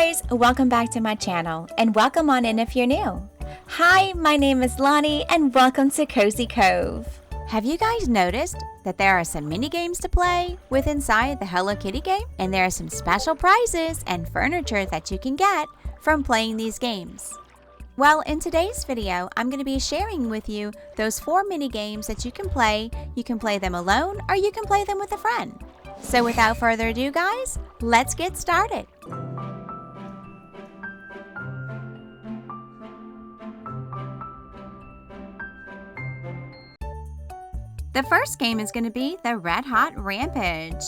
guys, welcome back to my channel and welcome on in if you're new. Hi, my name is Lonnie and welcome to Cozy Cove. Have you guys noticed that there are some mini games to play with inside the Hello Kitty game? And there are some special prizes and furniture that you can get from playing these games. Well, in today's video, I'm going to be sharing with you those 4 mini games that you can play. You can play them alone or you can play them with a friend. So without further ado, guys, let's get started. The first game is going to be the Hot Rampage.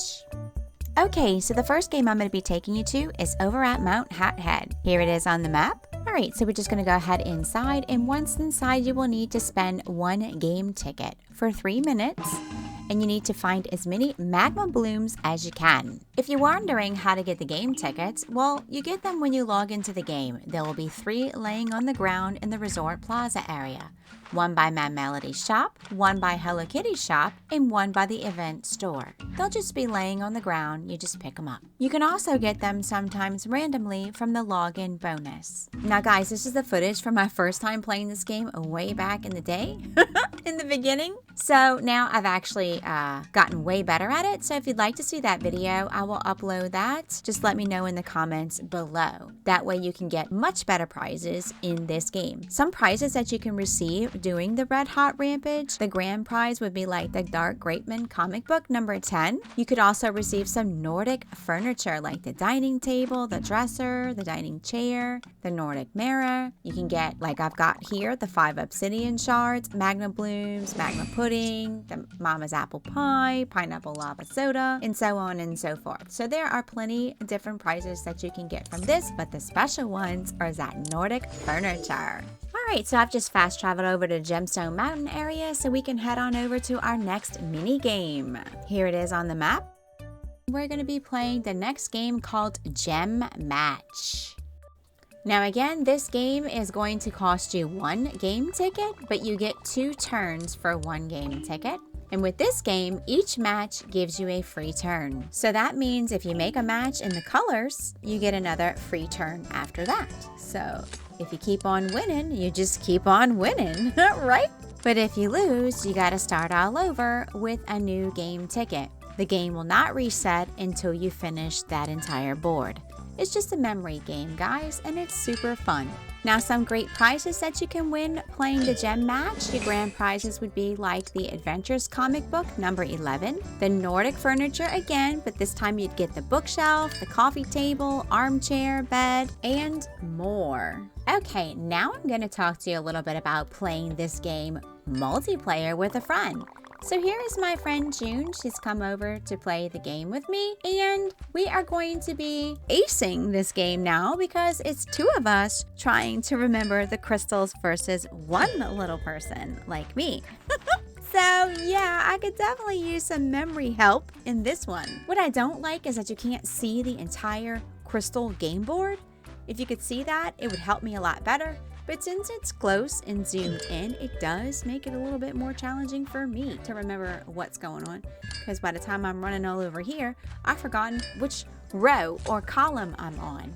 Okay, so the first game I'm going to be taking you to is over at Mount Hat Head. Here it is on the map. Alright, so we're just going to go ahead inside, and once inside you will need to spend 1 game ticket for 3 minutes. And you need to find as many magma blooms as you can. If you're wondering how to get the game tickets, well, you get them when you log into the game. There will be 3 laying on the ground in the Resort Plaza area. 1 by Mad Melody's shop, 1 by Hello Kitty's shop, and 1 by the event store. They'll just be laying on the ground, you just pick them up. You can also get them sometimes randomly from the login bonus. Now guys, this is the footage from my first time playing this game way back in the day, in the beginning. So now I've actually gotten way better at it. So if you'd like to see that video, I will upload that. Just let me know in the comments below. That way you can get much better prizes in this game. Some prizes that you can receive doing the Hot Rampage, the grand prize would be like the Dark Grapeman comic book number 10. You could also receive some Nordic furniture like the dining table, the dresser, the dining chair, the Nordic mirror. You can get, like I've got here, the 5 obsidian shards, magma blooms, magma pudding, the Mama's apple pie, pineapple lava soda, and so on and so forth. So there are plenty of different prizes that you can get from this, but the special ones are that Nordic furniture. Alright, so I've just fast traveled over to Gemstone Mountain area so we can head on over to our next mini game. Here it is on the map. We're going to be playing the next game called Gem Match. Now again, this game is going to cost you 1 game ticket, but you get 2 turns for 1 game ticket. And with this game, each match gives you a free turn. So that means if you make a match in the colors, you get another free turn after that. So if you keep on winning, you just keep on winning, right? But if you lose, you gotta start all over with a new game ticket. The game will not reset until you finish that entire board. It's just a memory game, guys, and it's super fun. Now, some great prizes that you can win playing the Gem Match. Your grand prizes would be like the Adventures comic book number 11, the Nordic furniture again, but this time you'd get the bookshelf, the coffee table, armchair, bed, and more. Okay, now I'm going to talk to you a little bit about playing this game multiplayer with a friend. So here is my friend June. She's come over to play the game with me, and we are going to be acing this game now because it's 2 of us trying to remember the crystals versus 1 little person like me. So yeah, I could definitely use some memory help in this one. What I don't like is that you can't see the entire crystal game board. If you could see that, it would help me a lot better. But since it's close and zoomed in, it does make it a little bit more challenging for me to remember what's going on. Because by the time I'm running all over here, I've forgotten which row or column I'm on.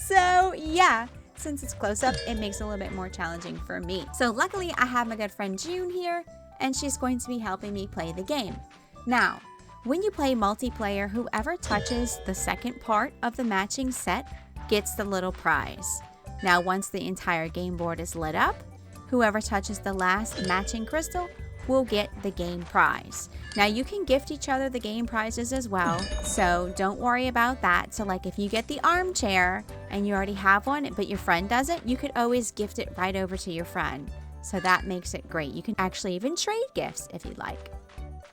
So yeah, since it's close up, it makes it a little bit more challenging for me. So luckily, I have my good friend June here, and she's going to be helping me play the game. Now, when you play multiplayer, whoever touches the second part of the matching set gets the little prize. Now, once the entire game board is lit up, whoever touches the last matching crystal will get the game prize. Now, you can gift each other the game prizes as well, so don't worry about that. So, like if you get the armchair and you already have one, but your friend doesn't, you could always gift it right over to your friend. So that makes it great. You can actually even trade gifts if you'd like.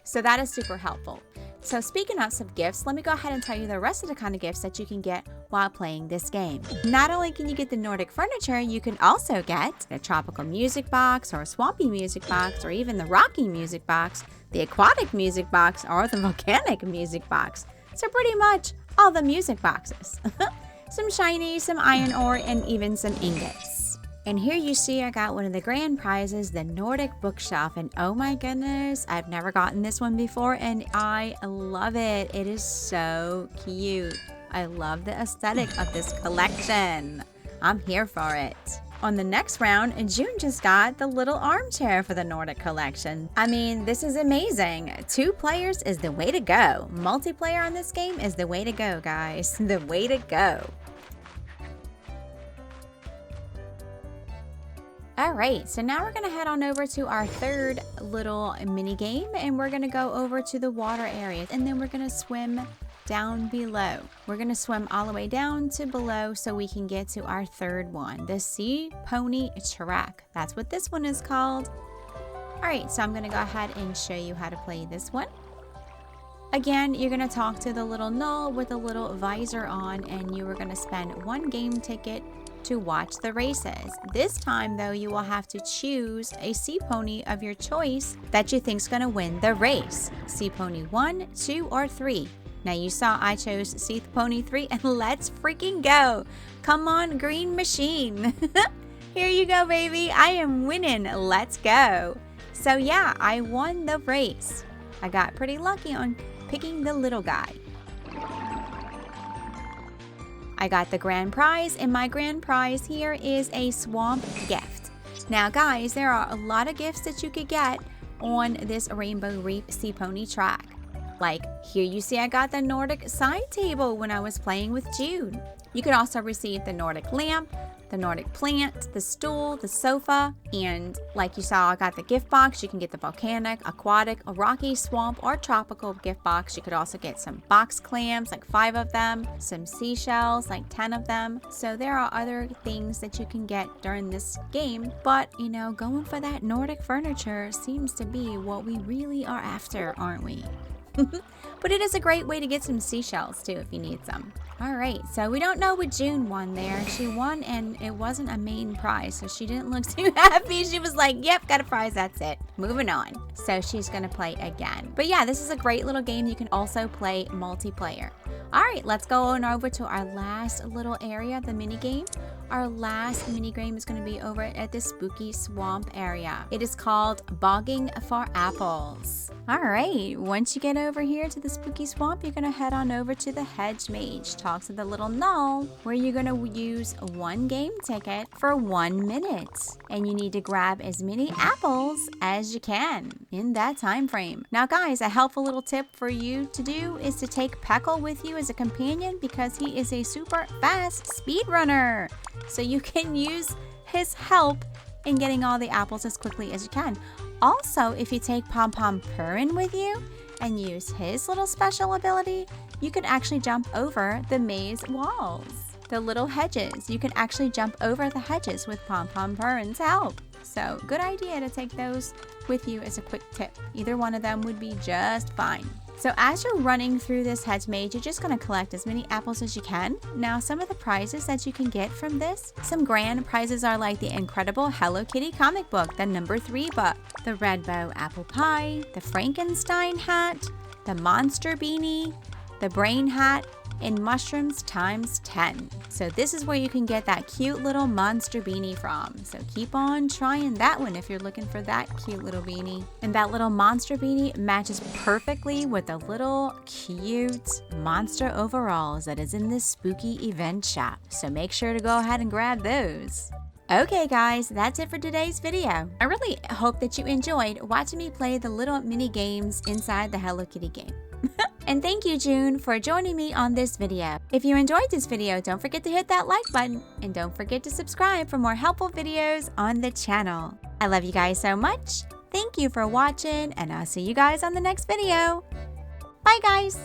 So that is super helpful. So speaking of some gifts, let me go ahead and tell you the rest of the kind of gifts that you can get while playing this game. Not only can you get the Nordic furniture, you can also get a tropical music box or a swampy music box or even the rocky music box, the aquatic music box, or the volcanic music box. So pretty much all the music boxes. Some shiny, some iron ore, and even some ingots. And here you see I got one of the grand prizes, the Nordic bookshelf. And oh my goodness, I've never gotten this one before and I love it. It is so cute. I love the aesthetic of this collection. I'm here for it. On the next round, June just got the little armchair for the Nordic collection. I mean, this is amazing. 2 players is the way to go. Multiplayer on this game is the way to go, guys. The way to go. Alright, so now we're going to head on over to our third little mini game, and we're going to go over to the water area, and then we're going to swim down below. We're going to swim all the way down to below so we can get to our third one, the Seapony Track. That's what this one is called. Alright, so I'm going to go ahead and show you how to play this one. Again, you're going to talk to the little null with a little visor on, and you are going to spend 1 game ticket to watch the races. This time though, you will have to choose a Seapony of your choice that you think is going to win the race. Seapony 1, 2, or 3. Now you saw I chose Seapony 3, and let's freaking go. Come on, green machine. Here you go, baby. I am winning. Let's go. So yeah, I won the race. I got pretty lucky on picking the little guy. I got the grand prize, and my grand prize here is a swamp gift. Now guys, there are a lot of gifts that you could get on this Rainbow Reef Seapony Track. Like here you see I got the Nordic side table when I was playing with June. You could also receive the Nordic lamp, the Nordic plant, the stool, the sofa, and like you saw, I got the gift box. You can get the volcanic, aquatic, a rocky, swamp, or tropical gift box. You could also get some box clams, like 5 of them, some seashells, like 10 of them. So there are other things that you can get during this game, but you know, going for that Nordic furniture seems to be what we really are after, aren't we? But it is a great way to get some seashells too if you need some. Alright, so we don't know what June won there. She won and it wasn't a main prize, so she didn't look too happy. She was like, yep, got a prize, that's it. Moving on. So she's gonna play again. But yeah, this is a great little game. You can also play multiplayer. Alright, let's go on over to our last little area, the mini game. Our last mini game is going to be over at the spooky swamp area. It is called Bogging for Apples. Alright, once you get over here to the spooky swamp, you're going to head on over to the hedge mage. Talk to the little null, where you're going to use 1 game ticket for 1 minute. And you need to grab as many apples as you can in that time frame. Now guys, a helpful little tip for you to do is to take Peckle with you as a companion, because he is a super fast speedrunner. So you can use his help in getting all the apples as quickly as you can. Also, if you take Pom Pom Purin with you and use his little special ability, you can actually jump over the maze walls. The little hedges, you can actually jump over the hedges with Pom Pom Purin's help. So good idea to take those with you as a quick tip. Either one of them would be just fine. So as you're running through this hedge maze, you're just going to collect as many apples as you can. Now, some of the prizes that you can get from this, some grand prizes are like the incredible Hello Kitty comic book, the number 3 book, the Red Bow apple pie, the Frankenstein hat, the monster beanie, the brain hat, and mushrooms times 10. So this is where you can get that cute little monster beanie from. So keep on trying that one if you're looking for that cute little beanie. And that little monster beanie matches perfectly with the little cute monster overalls that is in this spooky event shop. So make sure to go ahead and grab those. Okay guys, that's it for today's video. I really hope that you enjoyed watching me play the little mini games inside the Hello Kitty game. And thank you, June, for joining me on this video. If you enjoyed this video, don't forget to hit that like button, and don't forget to subscribe for more helpful videos on the channel. I love you guys so much. Thank you for watching, and I'll see you guys on the next video. Bye guys!